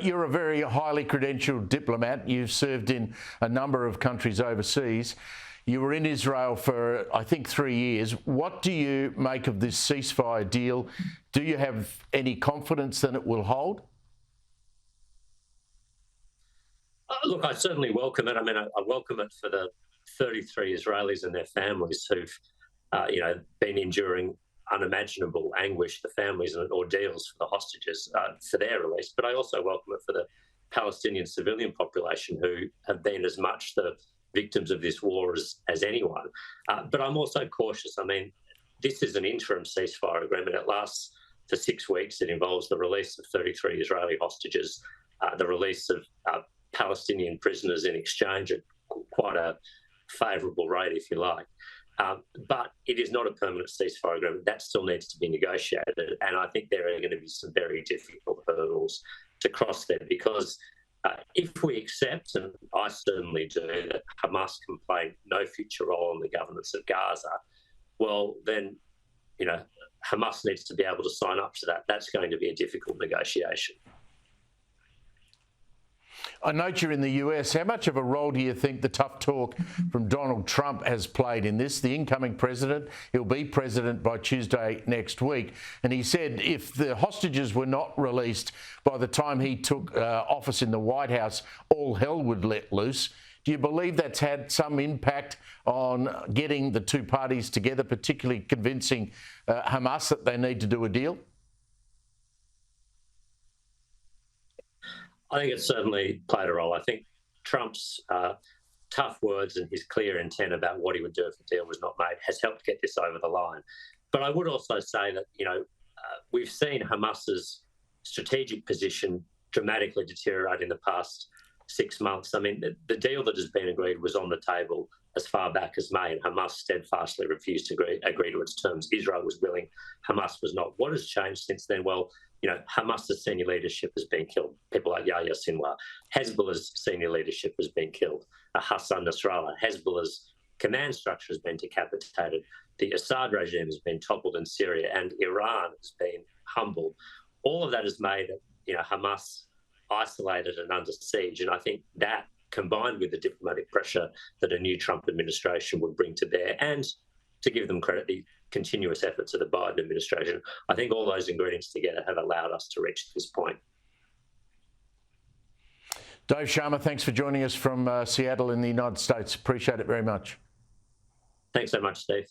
You're a very highly credentialed diplomat. You've served in a number of countries overseas. You were in Israel for, I think, 3 years. What do you make of this ceasefire deal? Do you have any confidence that it will hold? Look, I certainly welcome it. I mean, I welcome it for the 33 Israelis and their families who've, been enduring unimaginable anguish, the families and ordeals for the hostages for their release. But I also welcome it for the Palestinian civilian population who have been as much the victims of this war as anyone. But I'm also cautious. I mean, this is an interim ceasefire agreement. It lasts for 6 weeks. It involves the release of 33 Israeli hostages, the release of Palestinian prisoners in exchange at quite a favourable rate, if you like. But it is not a permanent ceasefire agreement. That still needs to be negotiated. And I think there are going to be some very difficult hurdles to cross there, because if we accept, and I certainly do, that Hamas can play no future role in the governance of Gaza, well, then, Hamas needs to be able to sign up to that. That's going to be a difficult negotiation. I note you're in the US. How much of a role do you think the tough talk from Donald Trump has played in this? The incoming president, he'll be president by Tuesday next week. And he said if the hostages were not released by the time he took office in the White House, all hell would let loose. Do you believe that's had some impact on getting the two parties together, particularly convincing Hamas that they need to do a deal? I think it certainly played a role. I think Trump's tough words and his clear intent about what he would do if the deal was not made has helped get this over the line. But I would also say that, we've seen Hamas's strategic position dramatically deteriorate in the past 6 months. I mean, the deal that has been agreed was on the table as far back as May, and Hamas steadfastly refused to agree to its terms. Israel was willing, Hamas was not. What has changed since then? Well, Hamas's senior leadership has been killed. People like Yahya Sinwar. Hezbollah's senior leadership has been killed. Hassan Nasrallah. Hezbollah's command structure has been decapitated. The Assad regime has been toppled in Syria, and Iran has been humbled. All of that has made Hamas isolated and under siege. And I think that, combined with the diplomatic pressure that a new Trump administration would bring to bear, and to give them credit, the continuous efforts of the Biden administration, I think all those ingredients together have allowed us to reach this point. Dave Sharma, thanks for joining us from Seattle in the United States. Appreciate it very much. Thanks so much, Steve.